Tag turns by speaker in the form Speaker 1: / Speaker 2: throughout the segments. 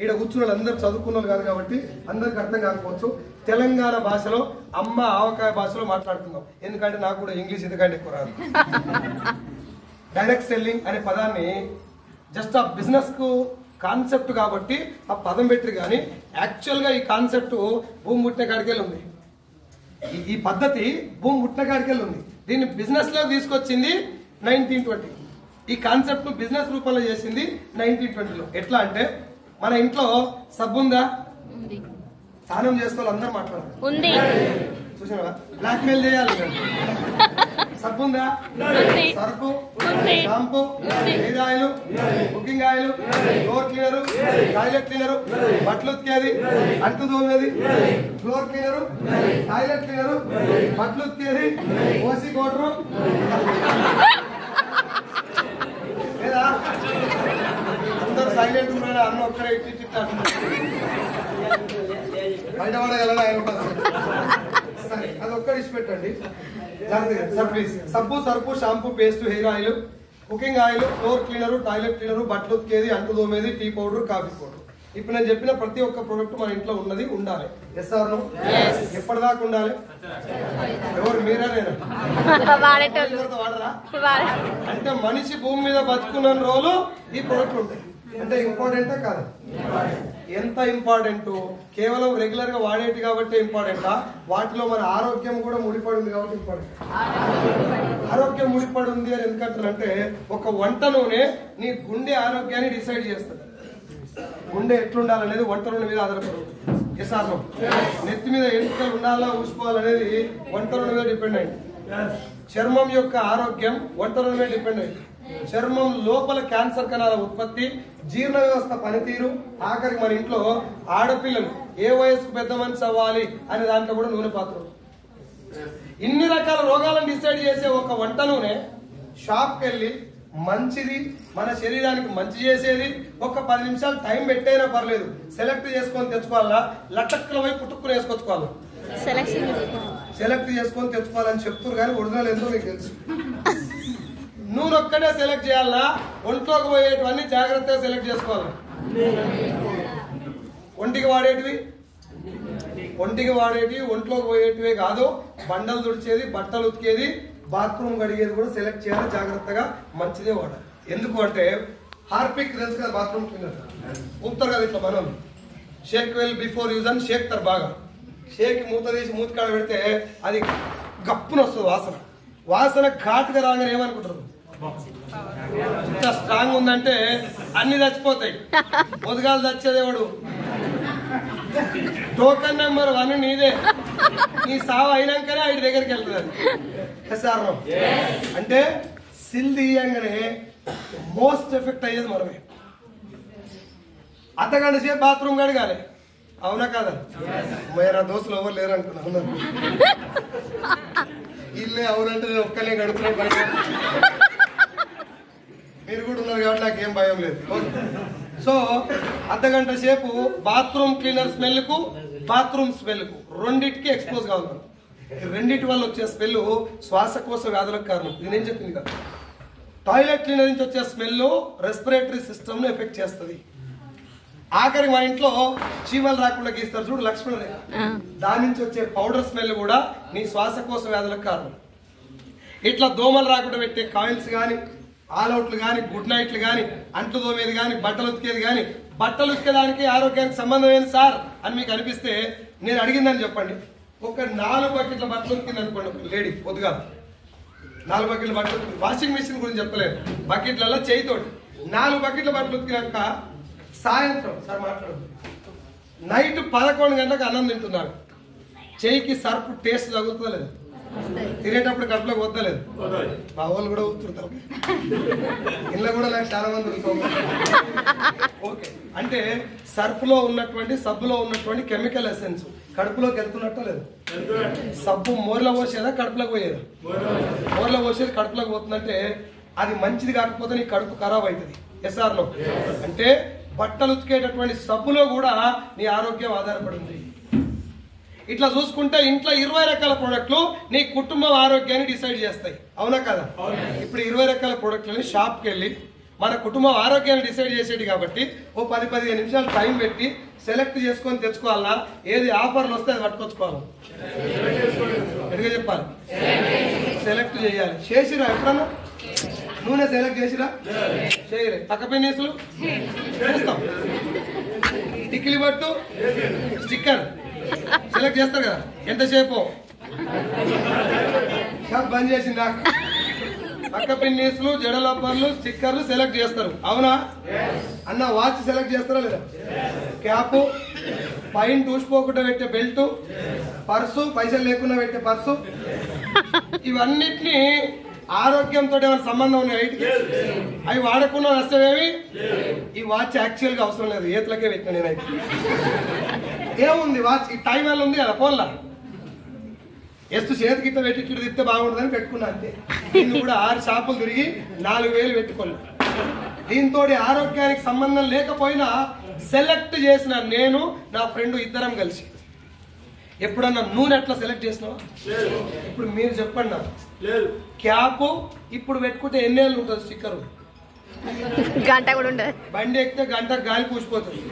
Speaker 1: ఇక్కడ కూర్చున్న వాళ్ళు అందరూ చదువుకున్న కాదు కాబట్టి అందరికి అర్థం కాకపోవచ్చు. తెలంగాణ భాషలో అమ్మ ఆవకాయ భాషలో మాట్లాడుతున్నాం. ఎందుకంటే నాకు కూడా ఇంగ్లీష్ ఎందుకంటే ఎక్కువ రాదు. డైరెక్ట్ సెల్లింగ్ అనే పదాన్ని జస్ట్ ఆ బిజినెస్ కు కాన్సెప్ట్ కాబట్టి ఆ పదం పెట్టి కానీ యాక్చువల్ గా ఈ కాన్సెప్ట్ భూమి ముట్టిన కాడికెళ్ళి ఉంది. ఈ పద్ధతి భూమి ముట్టిన కాడికెళ్ళి ఉంది. దీన్ని బిజినెస్ లో తీసుకొచ్చింది 1920. ఈ కాన్సెప్ట్ ను బిజినెస్ రూపంలో చేసింది 1920లో. ఎట్లా అంటే మన ఇంట్లో సబ్బు ఉందా? స్నానం చేస్తే అందరూ మాట్లాడారు. చూసినా బ్లాక్ మెయిల్ చేయాలి. సబ్బు ఉందా? Surf, shampoo, hair oil, cooking oil, floor cleaner, toilet cleaner, బట్టలు ఉతికేది, అంటు తోమేది, ఫ్లోర్ క్లీనర్, టాయిలెట్ క్లీనర్, బట్టలు ఉతికేది, ఓసి కోటరు లేదా? అందరూ సైలెంట్ ఉన్నాడు. అన్న ఒక్కరే ఇట్టి బయట పడగలరా? సరే, అది ఒక్కటి ఇచ్చి పెట్టండి సార్ ప్లీజ్. సబ్బు, సర్పు, shampoo, paste, hair oil, cooking oil, floor cleaner, toilet cleaner, బట్టలు ఉతికేది, అంటు తోమేది, టీ పౌడర్, కాఫీ పౌడర్. ఇప్పుడు నేను చెప్పిన ప్రతి ఒక్క ప్రోడక్ట్ మన ఇంట్లో ఉన్నది ఉండాలి. Yes or no? ఎప్పటిదాకా ఉండాలి? ఎవరు మీరా నేను? వాడరా? అంటే మనిషి భూమి మీద బతుకున్న రోజులు ఈ ప్రోడక్ట్ ఉంటాయి. అంటే ఇంపార్టెంటా కాదు? ఎంత ఇంపార్టెంట్? కేవలం రెగ్యులర్ గా వాడేటి కాబట్టి ఇంపార్టెంటా? వాటిలో మన ఆరోగ్యం కూడా ముడిపడి ఉంది కాబట్టి ఇంపార్టెంట్. ఆరోగ్యం ముడిపడి ఉంది అని ఎందుకంటారంటే ఒక వంట నూనె నీ గుండె ఆరోగ్యాన్ని డిసైడ్ చేస్తుంది. గుండె ఎట్లుండాలనేది వంట నూనె మీద ఆధారపడి ఉంటుంది. Yes or no? నెత్తి మీద ఎంటికలు ఉండాలా ఊసుకోవాలనేది వంట నూనె మీద డిపెండ్ అయింది. చర్మం యొక్క ఆరోగ్యం వంట నూనె మీద డిపెండ్ అయింది. చర్మం లోపల క్యాన్సర్ కణాల ఉత్పత్తి, జీర్ణ వ్యవస్థ పనితీరు, ఆఖరికి మన ఇంట్లో ఆడపిల్లలు ఏ వయసుకు పెద్ద మనిషి అవ్వాలి అనే దాంట్లో కూడా నూనె పాత్ర. ఇన్ని రకాల రోగాలను డిసైడ్ చేసే ఒక వంట నూనె షాప్కి వెళ్ళి మంచిది, మన శరీరానికి మంచి చేసేది, ఒక 10 నిమిషాలు టైం పెట్టైనా పర్లేదు సెలెక్ట్ చేసుకొని తెచ్చుకోవాలా? లటక్కుల పోయి పుట్టుకుని వేసుకొచ్చుకోవాలి. సెలెక్ట్ చేసుకొని తెచ్చుకోవాలని చెప్తారు కానీ ఒరిజినల్ ఎంతో మీకు తెలుసు. నూనె ఒక్కడే సెలెక్ట్ చేయాలా? ఒంట్లోకి పోయేటివన్నీ జాగ్రత్తగా సెలెక్ట్ చేసుకోవాలి. ఒంటికి వాడేటివి ఒంట్లోకి పోయేటివే కాదు. బండలు తుడిచేది, బట్టలు ఉతికేది, బాత్రూమ్ కడిగేది కూడా సెలెక్ట్ చేయాలి జాగ్రత్తగా. మంచిదే వాడాలి. ఎందుకు అంటే హార్పిక్ తెలుసు కదా, బాత్రూమ్ క్లీనర్ ఊపుతారు కదా ఇట్లా. మనం షేక్ వెల్ బిఫోర్ యూజ్ అని షేక్తారు బాగా. షేక్ మూత తీసి మూతి కాడ పెడితే అది గప్పున వస్తుంది వాసన. వాసన ఘాటుగా రాగానే ఏమనుకుంటారు? ఇంత స్ట్రాంగ్ ఉందంటే అన్ని చచ్చిపోతాయి. మొదగాలు చచ్చేదేవాడు. టోకన్ నెంబర్ 1 నీదే. నీ సావు అయినాకనే 5 దగ్గరికి వెళ్తుంది. అంటే సిల్ తీయంగానే మోస్ట్ ఎఫెక్ట్ అయ్యేది మనమే. అర్ధగంట సేపు బాత్రూమ్ కడగాలి. అవునా కాదా? నా దోస్తులు ఎవరు లేరు అనుకున్నా. ఇల్లే అవునంటే నేను ఒక్కలే గడుపుతున్నా. బయట మీరు కూడా ఉన్నారు కాబట్టి నాకేం భయం లేదు. సో అర్ధగంట సేపు బాత్రూమ్ క్లీనర్ స్మెల్ కు, బాత్రూమ్ స్మెల్ కు రెండింటికి ఎక్స్పోజ్ కావాలి. రెండింటి వల్ల వచ్చే స్మెల్ శ్వాసకోశ వ్యాధులకు కారణం. నేనేం చెప్పింది కదా, టాయిలెట్ క్లీనర్ నుంచి వచ్చే స్మెల్ రెస్పిరేటరీ సిస్టమ్ ను ఎఫెక్ట్ చేస్తుంది. ఆఖరికి మన ఇంట్లో చీమలు రాకుండా గీస్తారు చూడు, లక్ష్మణ రేఖ, దాని నుంచి వచ్చే పౌడర్ స్మెల్ కూడా నీ శ్వాసకోశ వ్యాధులకు కారణం. ఇట్లా దోమలు రాకుండా పెట్టే కాయిల్స్ కానీ, ఆల్అవుట్లు కానీ, గుడ్ నైట్లు కానీ, అంట్లు తోమేది కానీ, బట్టలు ఉతికేది కానీ, బట్టలు ఉతికేదానికి ఆరోగ్యానికి సంబంధం ఏంటి సార్ అని మీకు అనిపిస్తే నేను అడిగిందని చెప్పండి. ఒక 4 బకెట్ల బట్టలు ఉతికింది అనుకోండి ఒక లేడీ, పొద్దుగా 4 బకెట్ల బట్టలు. వాషింగ్ మిషన్ గురించి చెప్పలేదు, బకెట్లలో చేయితోటి 4 బకెట్ల బట్టలు ఉతికినాక సాయంత్రం సార్ మాట్లాడు నైట్ 11 గంటలకు అన్నం తింటున్నాడు. చేయికి సర్ఫ్ టేస్ట్ తగులుతుందా లేదు? తినేటప్పుడు కడుపులోకి వద్దలేదు. మా వాళ్ళు కూడా ఊతుంటారు. ఇళ్ళ కూడా నాకు చాలా మంది. ఓకే, అంటే సర్ఫ్ లో ఉన్నటువంటి, సబ్బులో ఉన్నటువంటి కెమికల్ ఎసెన్స్ కడుపులోకి వెళ్తున్నట్టు లేదు? సబ్బు మోర్లో పోసేదా కడుపులోకి పోయేదా? మోర్లో పోసేది కడుపులోకి పోతుందంటే అది మంచిది కాకపోతే నీ కడుపు ఖరాబ్ అవుతుంది. Yes or no? అంటే బట్టలు ఉతికేటటువంటి సబ్బులో కూడా నీ ఆరోగ్యం ఆధారపడింది. ఇట్లా చూసుకుంటే ఇంట్లో 20 రకాల ప్రొడక్ట్లు నీ కుటుంబం ఆరోగ్యాన్ని డిసైడ్ చేస్తాయి. అవునా కదా? ఇప్పుడు 20 రకాల ప్రొడక్ట్లని షాప్కి వెళ్ళి మన కుటుంబం ఆరోగ్యాన్ని డిసైడ్ చేసేది కాబట్టి ఓ 10-15 నిమిషాలు టైం పెట్టి సెలెక్ట్ చేసుకొని తెచ్చుకోవాలా, ఏది ఆఫర్లు వస్తే అది పట్టుకొచ్చుకోవాలి. ఎడిగా చెప్పాలి, సెలెక్ట్ చేయాలి. చేసిరా ఎప్పుడన్నా నూనె సెలెక్ట్ చేసిరా? చేయలే. పక్క పిన్నీసులు చేస్తాం, టిక్కిలి పట్టు స్టిక్కర్ సెలెక్ట్ చేస్తారు కదా, ఎంతసేపు బంద్ చేసిందా? పక్క పిన్నీసులు, జడలబ్బర్లు, స్టిక్కర్లు సెలెక్ట్ చేస్తారు, అవునా అన్న? వాచ్ సెలెక్ట్ చేస్తారా లేదా? క్యాప్, పైన టూసిపోకుండా పెట్టే బెల్ట్, పర్సు, పైసలు లేకుండా పెట్టే పర్సు, ఇవన్నిటినీ ఆరోగ్యంతో ఏమైనా సంబంధం ఉన్నాయి? అవి వాడకుండా నష్టమేమి? ఈ వాచ్ యాక్చువల్ గా అవసరం లేదు, ఏతులకే పెట్టిన నేనైతే. ఏముంది వాచ్, ఈ టైం వల్ల ఉంది కదా ఫోన్లో, ఎస్తు చేతికి ఇట్లా పెట్టి ఇట్లా తిప్పితే బాగుంటుందని పెట్టుకున్నా అంతే. దీన్ని కూడా 6 షాపులు తిరిగి 4,000 పెట్టుకోలేదు. దీంతో ఆరోగ్యానికి సంబంధం లేకపోయినా సెలెక్ట్ చేసిన నేను నా ఫ్రెండ్ ఇద్దరం కలిసి. ఎప్పుడన్నా నూనె ఎట్లా సెలెక్ట్ చేసినావా? ఇప్పుడు మీరు చెప్పండి నాకు. క్యాప్ ఇప్పుడు పెట్టుకుంటే ఎన్నేళ్ళు ఉంటుంది స్టిక్కర్?
Speaker 2: గంట కూడా ఉండదు.
Speaker 1: బండి ఎక్కితే గంట గాలి పూసిపోతుంది.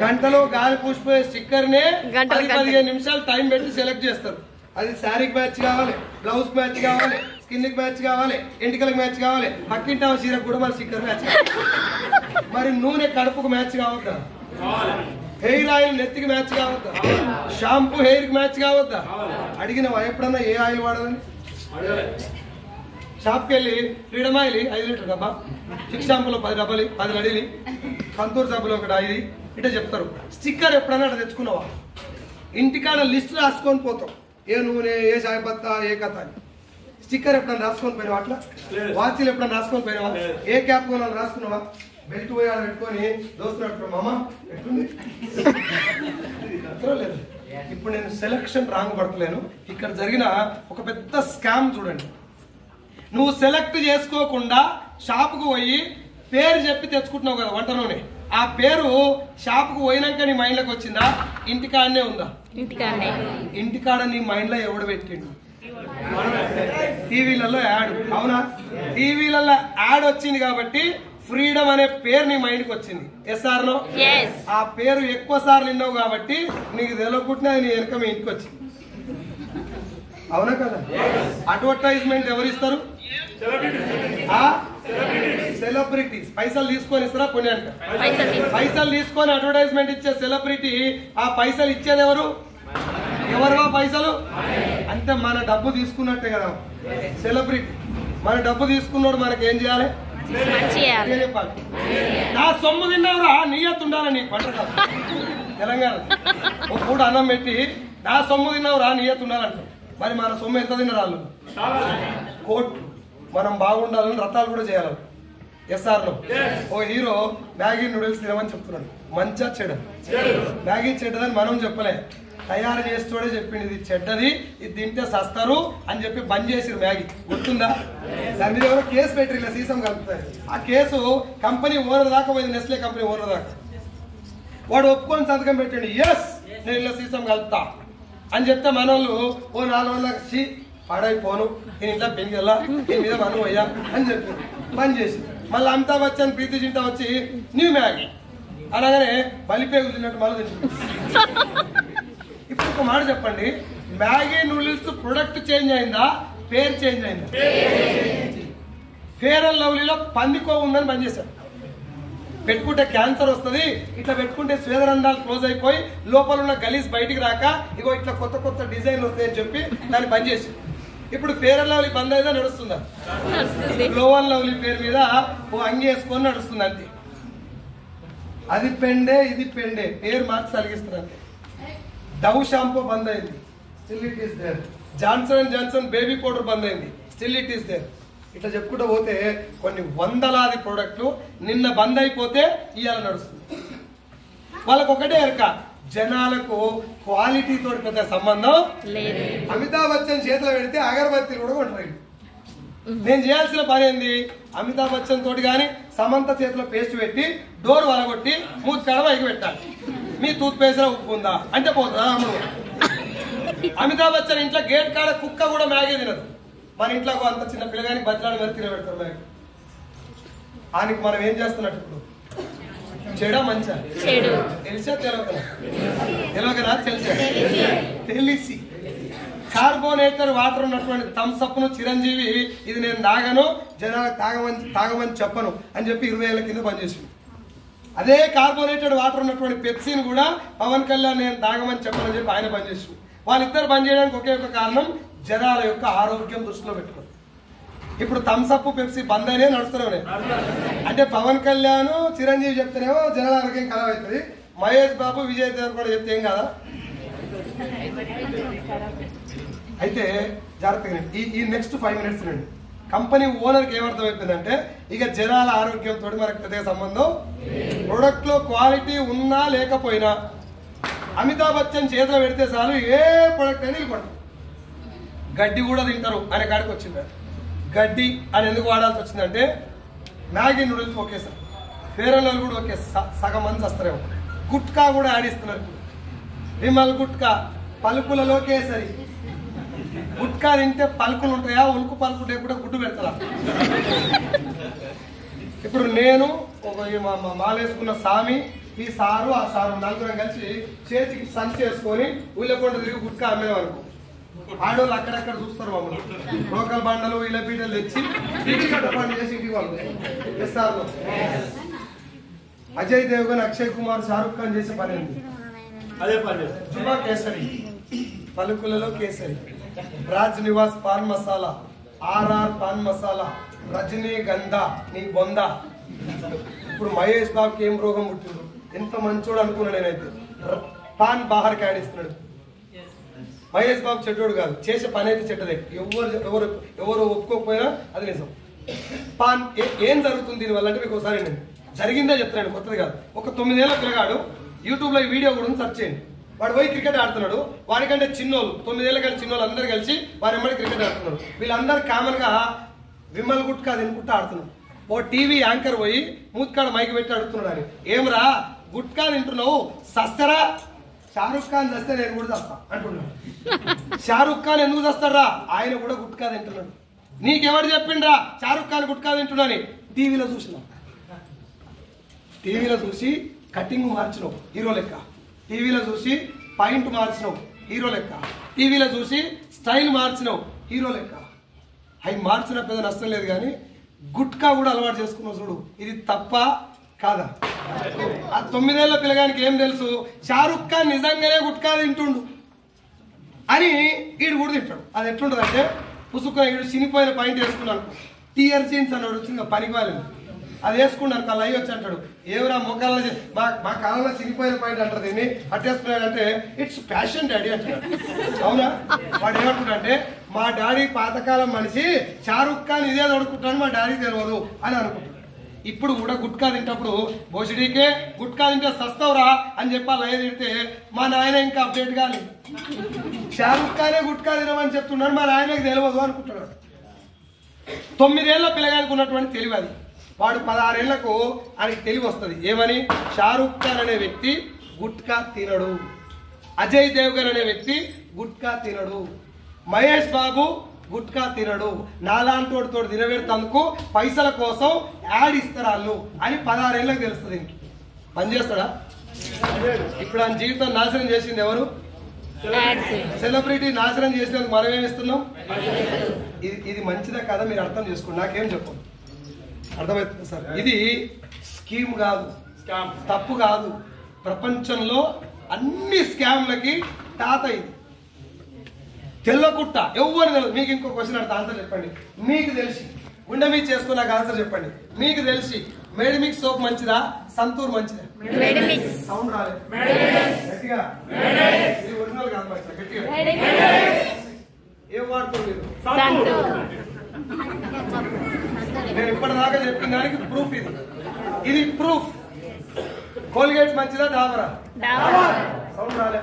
Speaker 1: గంటలో గాలి పూసిపోయే స్టిక్కర్ నే 10-15 నిమిషాలు టైం పెట్టి సెలెక్ట్ చేస్తారు. అది శారీకి మ్యాచ్ కావాలి, బ్లౌజ్ మ్యాచ్ కావాలి, స్కిన్ కి మ్యాచ్ కావాలి, ఎంటికలకు మ్యాచ్ కావాలి, పక్కింటి చీరకు కూడా మన స్టిక్కర్ మ్యాచ్ కావాలి. మరి నూనె కడుపుకు మ్యాచ్ కావద్దా? హెయిర్ ఆయిల్ నెత్తికి మ్యాచ్ కావద్దా? షాంపూ హెయిర్ కి మ్యాచ్ కావద్దా? అడిగిన ఎప్పుడన్నా ఏ ఆయిల్ వాడాలని? షాప్కి వెళ్ళి ఫ్రీడమ్ ఆయిల్ 5 లీటర్ డబ్బా, చిక్ షాంపూలో 10 డబ్బాలు, 10 లడీలు, కంతూరు సబ్బులో ఒకటి 5 ఇట్లా చెప్తారు. స్టిక్కర్ ఎప్పుడన్నా అట్లా తెచ్చుకున్నావా? ఇంటికాడ లిస్ట్ రాసుకొని పోతాం, ఏ నూనె, ఏ చాయ్ పత్తా, ఏ కథ అని. స్టిక్కర్ ఎప్పుడన్నా రాసుకొని పోయినావా? అట్లా వాచ్లు ఎప్పుడన్నా రాసుకొని పోయినావా? ఏ క్యాప్ కొనాలని రాసుకున్నావా? బెల్ట్ పోయాలి పెట్టుకొని దోస్తున్నట్టు మామ ఎట్లుంది లేదు. ఇప్పుడు నేను సెలక్షన్ రాంగ్ పడతలేను. ఇక్కడ జరిగిన ఒక పెద్ద స్కామ్ చూడండి. నువ్వు సెలెక్ట్ చేసుకోకుండా షాపుకు పోయి పేరు చెప్పి తెచ్చుకుంటున్నావు కదా వంట నూనె, ఆ పేరు షాపుకు పోయినాక నీ మైండ్లోకి వచ్చిందా? ఇంటికాడనే ఉందా? ఇంటికాడ నీ మైండ్ లో ఎవడు పెట్టిండు? టీవీలలో యాడ్, అవునా? టీవీలలో యాడ్ వచ్చింది కాబట్టి ఫ్రీడమ్ అనే పేరు నీ మైండ్కి వచ్చింది. Yes or no? ఆ పేరు ఎక్కువ సార్లు విన్నావు కాబట్టి నీకు తెలియకుండా నీ వెనక మీ ఇంటికి వచ్చింది, అవునా కదా? అడ్వర్టైజ్మెంట్ ఎవరు ఇస్తారు? సెలబ్రిటీస్. పైసలు తీసుకొని ఇస్తారా? పుణ్యానికి పైసలు తీసుకొని అడ్వర్టైజ్మెంట్ ఇచ్చే సెలబ్రిటీ, ఆ పైసలు ఇచ్చేది ఎవరు? ఎవరుగా పైసలు అంటే మన డబ్బు తీసుకున్నట్టే కదా సెలబ్రిటీ. మన డబ్బు తీసుకున్నాడు మనకి ఏం చేయాలి? చెప్పాలి. నా సొమ్ము తిన్నావురా నియత్ ఉండాలని పంట తెలంగాణ ఒక పూట అన్నం పెట్టి నా సొమ్ము తిన్నావురా నియత్ ఉండాలంట. మరి మన సొమ్ము ఎంత తిన్నారు వాళ్ళు? కోట్లు. మనం బాగుండాలని రథాలు కూడా చేయాలి. ఎస్ఆర్లో ఓ హీరో మ్యాగీ నూడిల్స్ తినమని చెప్తున్నాడు. మంచిగా చెడ్డ? మ్యాగీ చెడ్డదని మనం చెప్పలే, తయారు చేస్తూనే చెప్పింది ఇది చెడ్డది, ఇది తింటే సస్తారు అని చెప్పి బంద్ చేసిరు మ్యాగీ. గుర్తుందా? దాని మీద ఎవరో కేసు పెట్టి ఇలా సీసం కలుపుతారు. ఆ కేసు కంపెనీ ఓనర్ దాకా పోయింది, నెస్లే కంపెనీ ఓనర్ దాకా. వాడు ఒప్పుకొని సంతకం పెట్టండి, ఎస్ నేను ఇలా సీసం కలుపుతా అని చెప్తే మన వాళ్ళు ఓ 400 పాడైపోను, నేను ఇంట్లో పెరిగెళ్ళా, దీని మీద మనం అయ్యా అని చెప్పి బంద్ చేసి, మళ్ళీ అమితాబ్ బచ్చన్, ప్రీతి జింటా వచ్చి న్యూ మ్యాగీ అనగానే బలిపేగు తిన్నట్టు మళ్ళీ తింటుంది. ఇప్పుడు ఒక మాట చెప్పండి, మ్యాగీ నూడిల్స్ ప్రొడక్ట్ చేంజ్ అయిందా, పేరు చేంజ్ అయిందా? ఫేర్ అండ్ లవ్లీలో పందికో ఉందని బంద్ చేశారు. పెట్టుకుంటే క్యాన్సర్ వస్తుంది, ఇట్లా పెట్టుకుంటే స్వేదరంధ్రాలు క్లోజ్ అయిపోయి లోపల ఉన్న గలీజ్ బయటికి రాక ఇగో ఇట్లా కొత్త కొత్త డిజైన్లు వస్తాయని చెప్పి దాన్ని బంద్ చేసి, ఇప్పుడు ఫేర్ అండ్ లవ్లీ బంద్ అయితే నడుస్తుందా? గ్లో అండ్ లవ్లీ పేరు మీద ఓ అంగి వేసుకొని నడుస్తుంది అంతే. అది పెండే, ఇది పెండే, పేరు మార్చి తలిగిస్తుంది అంతే. డవ్ షాంపూ బంద్ అయింది, still it is there. Johnson and Johnson baby powder బంద్ అయింది, స్టిల్ ఇట్ ఈస్ దేర్. ఇట్లా చెప్పుకుంటూ పోతే కొన్ని వందలాది ప్రోడక్ట్లు నిన్న బంద్ అయిపోతే ఇవాళ నడుస్తుంది. వాళ్ళకు ఒకటే ఎరక, జనాలకు క్వాలిటీతో పెద్ద సంబంధం లేదు. అమితాబ్ బచ్చన్ చేతిలో పెడితే అగరబత్తీలు కూడా కొంటారు. నేను చేయాల్సిన పని ఏంది? అమితాబ్ బచ్చన్ తోటి కానీ సమంత చేతిలో పేస్ట్ పెట్టి డోర్ వలగొట్టి మూతి కాడ పైకి పెట్టాలి. మీ టూత్ పేస్ట్ లో ఉప్పు ఉందా అంటే పోతుందా? అమితాబ్ బచ్చన్ ఇంట్లో గేట్ కాడ కుక్క కూడా మ్యాగీ తినదు. మన ఇంట్లో అంత చిన్న పిల్లగాని బజ్రాలు మరి తినబెడతారు మ్యాగీ. ఆయనకి మనం ఏం చేస్తున్నట్టు ఇప్పుడు చెడా మంచా తెలిసా తెలియకనా తెలిసి కార్బోనేటర్ వాటర్ ఉన్నటువంటి థమ్స్అప్ ను చిరంజీవి ఇది నేను తాగను జనాలు తాగమని చెప్పను అని చెప్పి 20 ఏళ్ల కింద పనిచేసింది. అదే కార్బోనేటెడ్ వాటర్ ఉన్నటువంటి పెప్సీని కూడా పవన్ కళ్యాణ్ నేను తాగమని చెప్పనని చెప్పి ఆయన పనిచేసింది. వాళ్ళిద్దరు పని చేయడానికి ఒకే ఒక కారణం జనాల యొక్క ఆరోగ్యం దృష్టిలో పెట్టుకోండి. ఇప్పుడు థమ్స్అప్ పెప్సీ బంద్ అయినా నడుస్తూనే అంటే పవన్ కళ్యాణ్ చిరంజీవి చెప్తేనేమో జనాల ఆరోగ్యం ఖరాబ్ అవుతుంది, మహేష్ బాబు విజయ్ దేవరకొండ చెప్తే ఏం కదా. అయితే జాగ్రత్తగా ఈ నెక్స్ట్ 5 minutes రండి. కంపెనీ ఓనర్కి ఏమర్థమైపోయిందంటే ఇక జనాల ఆరోగ్యంతో మనకు పెద్దగా సంబంధం, ప్రొడక్ట్ లో క్వాలిటీ ఉన్నా లేకపోయినా అమితాబ్ బచ్చన్ చేతిలో పెడితే చాలు ఏ ప్రొడక్ట్ అయినా వెళ్ళిపోతాం. గడ్డి కూడా తింటారు అనే కాడికి వచ్చింది. గడ్డి అని ఎందుకు వాడాల్సి వచ్చిందంటే Maggi noodles okay sir, fair and lovely కూడా ఓకే, సగం మంది వస్తారేమో. గుట్కా కూడా ఆడిస్తున్నారు. విమల్ గుట్కా పలుకులలో కేసరి. గుట్కా తింటే పలుకులు ఉంటాయా, ఉలుకు పలుకుంటే కూడా గుడ్డు పెడతారా? ఇప్పుడు నేను ఒక మాలేసుకున్న స్వామి, ఈ సారు ఆ సారు నలుగురం కలిసి చేతికి సంచి చేసుకొని ఊళ్ళకొండ తిరిగి గుట్కా అమ్మేవారు అనుకో. ఆడోళ్ళు అక్కడక్కడ చూస్తారు మమ్మల్ని, లోకల్ బండలు ఇలా పీటలు తెచ్చి పని చేసి ఇంటికి వాళ్ళు. అజయ్ దేవగన్, అక్షయ్ కుమార్, షారుఖ్ ఖాన్ చేసే పని ఏంటి? అదే పని. జుమా కేసరి, పలుకులలో కేసరి, రాజ్ నివాస్ పాన్ మసాలా, ఆర్ఆర్ పాన్ మసాలా, రజనీగంధ నీ బొంద. ఇప్పుడు మహేష్ బాబుకి ఏం రోగం పుట్టిండు, ఎంత మంచోడు అనుకున్నా నేనైతే. పాన్ బాహర్కి ఆడిస్తున్నాడు. మహేష్ బాబు చెడ్డోడు కాదు, చేసే పని అయితే చెడ్డదే. ఎవరు ఒప్పుకోకపోయినా అది నిజం. పాన్ ఏం జరుగుతుంది దీనివల్ల అంటే మీకు ఒకసారి నేను జరిగిందే చెప్తాను, కొత్తది కాదు. ఒక 9 ఏళ్ల పిల్లగాడు యూట్యూబ్ లో ఈ వీడియో కూడా సెర్చ్ చేయండి. వాడు పోయి క్రికెట్ ఆడుతున్నాడు. వాడికంటే చిన్నోళ్ళు 9 ఏళ్ళ కంటే చిన్నోళ్ళు అందరు కలిసి వారి ఎమ్మడి క్రికెట్ ఆడుతున్నారు. వీళ్ళందరూ కామన్ గా విమల్ గుట్కా తినుకుంటూ ఆడుతున్నారు. ఓ టీవీ యాంకర్ పోయి మూత్కాడ మైకి పెట్టి అడుగుతున్నాడు అని, ఏమరా గుట్కా తింటున్నావు సస్తరా? షారుఖ్ ఖాన్ చస్తే నేను కూడా చస్తా అంటున్నాడు. షారుఖ్ ఖాన్ ఎందుకు చస్తారా? ఆయన కూడా గుట్కా తింటున్నాడు. నీకెవరు చెప్పిండ్రా షారుఖ్ ఖాన్ గుట్కా తింటున్నాని? టీవీలో చూసినా. టీవీలో చూసి కటింగ్ మార్చినావు హీరో లెక్క, టీవీలో చూసి పాయింట్ మార్చినావు హీరో లెక్క, టీవీలో చూసి స్టైల్ మార్చినావు హీరో లెక్క. అవి మార్చిన పెద్ద నష్టం లేదు, కానీ గుట్కా కూడా అలవాటు చేసుకున్నావు చూడు, ఇది తప్ప కాదా? ఆ 9 ఏళ్ల పిల్లగానికి ఏం తెలుసు? షారుఖ్ ఖాన్ నిజంగానే గుట్కా తింటుండు అని ఈడు కూడా తింటాడు. అది ఎట్లుంటది అంటే పుసుకుని ఈడు చినిపోయిన పాయింట్ వేసుకున్నాను, టీఆర్ జీన్స్ అన్నాడు, వచ్చింది పనికి వాళ్ళని. అది వేసుకున్నాను కాళ్ళు అయ్యి వచ్చి అంటాడు, ఏవరా మొక్కల్లో మా కాలంలో చినిపోయిన పాయింట్ అంటారు దీన్ని అట్టేసుకున్నాడంటే ఇట్స్ ఫ్యాషన్ డాడీ అంటాడు. అవునా? వాడు ఏమంటున్నాడంటే మా డాడీ పాతకాలం మనిషి, షారుఖ్ ఖాన్ ఇదే తొడుకుంటాను మా డాడీ తెలియదు అని అనుకుంటాడు. ఇప్పుడు కూడా గుట్కా తింటప్పుడు బోసిడీకే గుట్కా తింటే సస్తవరా అని చెప్పాలి. అయ్యి తిడితే మా నాయన ఇంకా అప్డేట్ కాలి, షారుఖ్ ఖానే గుట్కా తినమని చెప్తున్నాడు, మా నాయనకి తెలియదు అనుకుంటున్నాడు. 9 ఏళ్ల పిల్లగానికి ఉన్నటువంటి తెలివి అది. వాడు 16 ఏళ్లకు ఆయనకి తెలివి వస్తుంది. ఏమని? షారుఖ్ ఖాన్ అనే వ్యక్తి గుట్కా తినడు, అజయ్ దేవగన్ అనే వ్యక్తి గుట్కా తినడు, మహేష్ బాబు గుట్కా తినడు, నాలాంటోడితో తినబెడతందుకు పైసల కోసం యాడ్ ఇస్తారు వాళ్ళు అని 16 ఏళ్ళకి తెలుస్తుంది. దీనికి పని చేస్తాడా? ఇప్పుడు ఆయన జీవితం నాశనం చేసింది ఎవరు? సెలబ్రిటీ నాశనం చేసినందుకు మనం ఏమి ఇస్తున్నాం? ఇది మంచిదా కాదా మీరు అర్థం చేసుకోండి, నాకేం చెప్పండి. అర్థమవుతుంది సార్? ఇది స్కీమ్ కాదు, తప్పు కాదు. ప్రపంచంలో అన్ని స్కామ్లకి తాత ఇది. తెల్లకుట్ట ఎవరు తెలియదు. మీకు ఇంకో క్వశ్చన్ అడితే ఆన్సర్ చెప్పండి. మీకు తెలిసి గుండె మీద చేసుకుని నాకు ఆన్సర్ చెప్పండి. మీకు తెలిసి మేడిమిక్స్ సోప్ మంచిదా, సంతూర్ మంచిదా? సౌండ్ రాలేదు గట్టిగా. ఇది ఒరిజినల్ కాదు మరి గట్టిగా. ఏం వాడుతుంది మీరు? నేను ఇప్పటిదాకా చెప్పిన దానికి ప్రూఫ్ ఇది. ఇది ప్రూఫ్. కోల్గేట్ మంచిదా, డాబరా? సౌండ్ రాలే.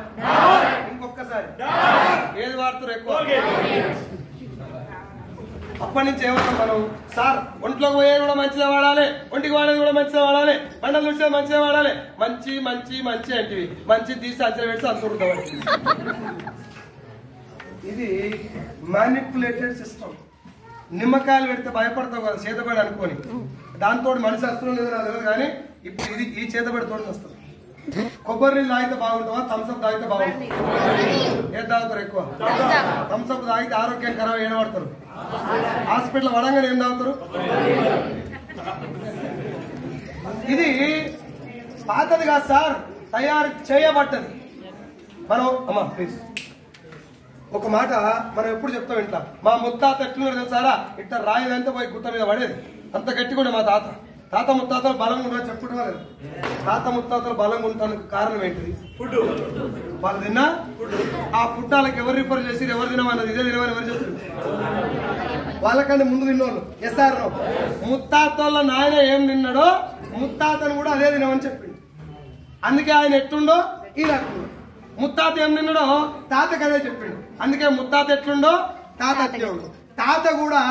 Speaker 1: ఇంకొకసారి ఏది వాడుతారు ఎక్కువ? అప్పటి నుంచి ఏమన్నా మనం సార్ ఒంట్లోకి పోయేది కూడా మంచిగా వాడాలి, ఒంటికి వాడేది కూడా మంచిగా వాడాలి, పంటలు వచ్చేది మంచిగా వాడాలి, మంచి మంచి మంచి అంటివి మంచి తీసి అంచనా పెడితే అంతుంటాం. ఇది మ్యానిపులేటెడ్ సిస్టమ్. నిమ్మకాయలు పెడితే భయపడతావు కదా చేతపడి అనుకోని, దాంతో మనిషి వస్తుందో లేదో నాకు తెలియదు కానీ ఇప్పుడు ఇది ఈ చేతబడి తోటి వస్తుంది. కొబ్బరి నీళ్ళు తాగితే బాగుంటుందా, థమ్స్అప్ తాగితే బాగుంటుంది? ఏది తాగుతారు ఎక్కువ? థమ్స్అప్ తాగితే ఆరోగ్యం ఖరాబ్ ఏడబడతారు. హాస్పిటల్ వడంగానే ఏం తాగుతారు? ఇది పాతది కాదు సార్, తయారు చేయబడ్డది. మనం అమ్మా ప్లీజ్ ఒక మాట మనం ఎప్పుడు చెప్తాం ఇంట్లో, మా ముత్తాత ఎట్లున్నారు తెలుసారా, ఇట్లా రాయిదంతా పోయి గుట్ట మీద పడేది, అంత గట్టిగా మా తాత ముత్తాతలు బలంగా ఉన్నారు చెప్పుకుంటున్నా కదా. తాత ముత్తాతలు బలంగా ఉండటానికి కారణం ఏంటిది? ఫుడ్. వాళ్ళు తిన్నా ఆ ఫుడ్ వాళ్ళకి ఎవరు రిఫర్ చేసి ఎవరు తినమన్నది, ఇదే తినమని ఎవరు చెప్తారు? వాళ్ళకంటే ముందు తిన్నోళ్ళు. ఎస్ఆర్ ముత్తాతల నాయన ఏం తిన్నాడో ముత్తాతను కూడా అదే తినమని చెప్పిండు. అందుకే ఆయన ఎట్లుండో ఈయన ఎట్లుండో. ముత్తాత ఏం తిన్నాడో తాతకు అదే చెప్పిండు. అందుకే ముత్తాత ఎట్లుండో తాత అట్లే ఉండు. తాత కూడా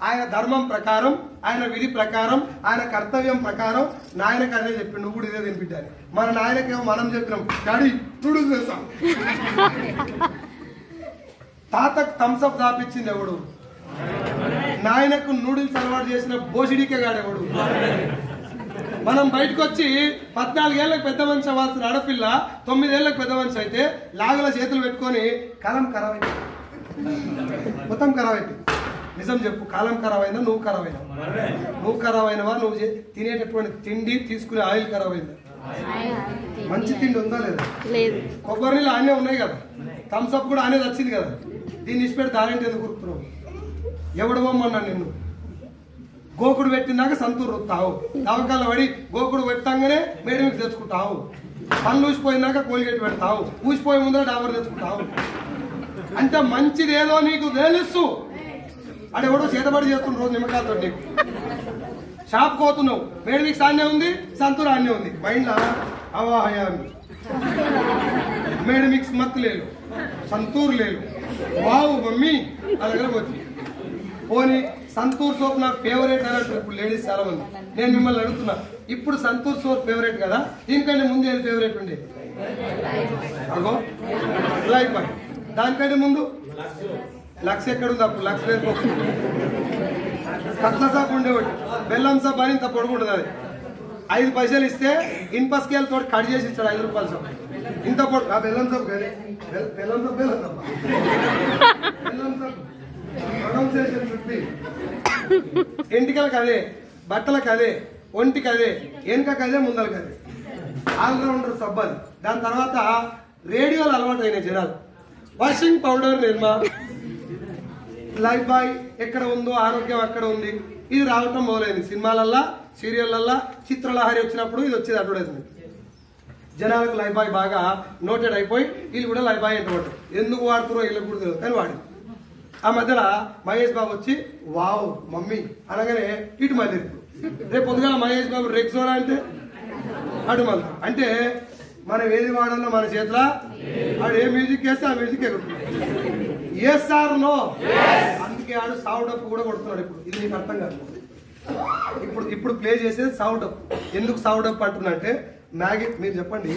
Speaker 1: ఆయన ధర్మం ప్రకారం, ఆయన విధి ప్రకారం, ఆయన కర్తవ్యం ప్రకారం నాయనకు అదే చెప్పిండు, నువ్వు కూడా ఇదే తినిపించాలి. మన నాయనకేమో మనం చెప్పినాం డాడీ నూడిల్స్ చేస్తాం. తాతకు థమ్స్అప్ దాపించింది ఎవడు? నాయనకు నూడిల్స్ అలవాటు చేసిన బోసిడికే గాడెవడు? మనం బయటకు వచ్చి 14 ఏళ్ళకి పెద్ద మనిషి అవ్వాల్సిన ఆడపిల్ల 9 ఏళ్ళకి పెద్ద మనిషి అయితే లాగుల చేతులు పెట్టుకొని కాలం ఖరాబ్ అయింది, మొత్తం ఖరాబ్ అయింది. నిజం చెప్పు, కాలం ఖరాబ్ అయిందా నువ్వు ఖరాబ్ అయినా? నువ్వు ఖరాబ్ అయినవా? నువ్వు తినేటటువంటి తిండి తీసుకునే ఆయిల్ ఖరాబ్ అయిందా? మంచి తిండి ఉందా లేదా? కొబ్బరి నీళ్ళు ఆనే ఉన్నాయి కదా, థమ్స్అప్ కూడా ఆనే వచ్చింది కదా, దీన్ని ఇచ్చిపెట్టి దారేంటి ఎందుకు కురుకుతున్నావు? ఎవడు పోమన్నా నిన్ను? గోకుడు పెట్టినాక సంతూరు రుత్తావు, దవకాల పడి గోకుడు పెట్టంగానే మేడమికి తెచ్చుకుంటావు, పళ్ళు ఊసిపోయినాక కోలిగేట్ పెడతావు, ఊసిపోయే ముందర డాబర్ తెచ్చుకుంటావు. అంటే మంచిది ఏదో నీకు తెలుసు, అంటే ఎవడో చేతబడి చేస్తున్న రోజు నిమ్మకాయలతో నీకు షాప్ పోతున్నావు, మేడమిక్స్ ఆన్నే ఉంది, సంతూరు ఆన్నే ఉంది, మైండ్లా అవాహయామి మేడమిక్స్ మత్తు లేదు, సంతూరు లేదు, వావు మమ్మీ అలాగే పోతుంది. పోనీ సంతూర్ సోప్ నా ఫేవరెట్ అని అంటారు ఇప్పుడు లేడీస్ చాలా మంది. నేను మిమ్మల్ని అడుగుతున్నా, ఇప్పుడు సంతూర్ సోప్ ఫేవరెట్ కదా, దీనికంటే ముందు ఏది ఫేవరెట్ ఉండే? అగో లైఫ్ బాయ్. దానికంటే ముందు లక్స్ ఎక్కడుంది? అప్పుడు లక్స్ లేదు, కట్ల సాప్ ఉండేవాడు, బెల్లం సాప్ అని ఇంత పొడుగుంటుంది. అది 5 పైసలు ఇస్తే ఇనుప స్కేల్ తోటి కట్ చేసి ఇస్తాడు 5 రూపాయల సాప్, ఇంత పొడు. ఆ బెల్లం సాప్ కానీ బెల్లం సాప్ బెల్లం సాప్ ఎంటికలకు అదే, బట్టలకు అదే, ఒంటికి అదే, వెనుకకు అదే, ముందరకు అదే, ఆల్రౌండర్ సబ్బు అది. దాని తర్వాత రేడియోలు అలవాటు అయినాయి జనాలు. వాషింగ్ పౌడర్ నిర్మా, లైఫ్ బాయ్ ఎక్కడ ఉందో ఆరోగ్యం అక్కడ ఉంది. ఇది రావటం మొదలైంది సినిమాలల్లా, సీరియల్లల్లా, చిత్రలహరి వచ్చినప్పుడు ఇది వచ్చేది అడ్వర్టైజ్మెంట్. జనాలకు లైఫ్ బాయ్ బాగా నోటెడ్ అయిపోయి వీళ్ళు కూడా లైఫ్ బాయ్ అంటే ఎందుకు వాడుతారో వీళ్ళకి కూడా తెలియదు కానీ వాడి. ఆ మధ్యలో మహేష్ బాబు వచ్చి వావ్ మమ్మీ అనగానే ఇటు మళ్ళీ రేపు పొద్దుగాల మహేష్ బాబు రెక్సోనా అంటే అటు మళ్ళీ. అంటే మనం ఏది వాడాలో మన చేతిలో, ఆడు ఏ మ్యూజిక్ వేస్తే ఆ మ్యూజిక్ ఎగురుతుంది. ఏ సార్ నో, అందుకే ఆడు సౌండ్ అప్ కూడా కొడుతున్నాడు. ఇప్పుడు ఇది నీకు అర్థం కాదు. ఇప్పుడు ప్లే చేసేది సౌండ్ అప్. ఎందుకు సౌండ్ అప్ అంటున్నా అంటే మ్యాగీ, మీరు చెప్పండి,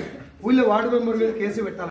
Speaker 1: ఊళ్ళో వార్డు మెంబర్ మీద కేసు పెట్టాలి.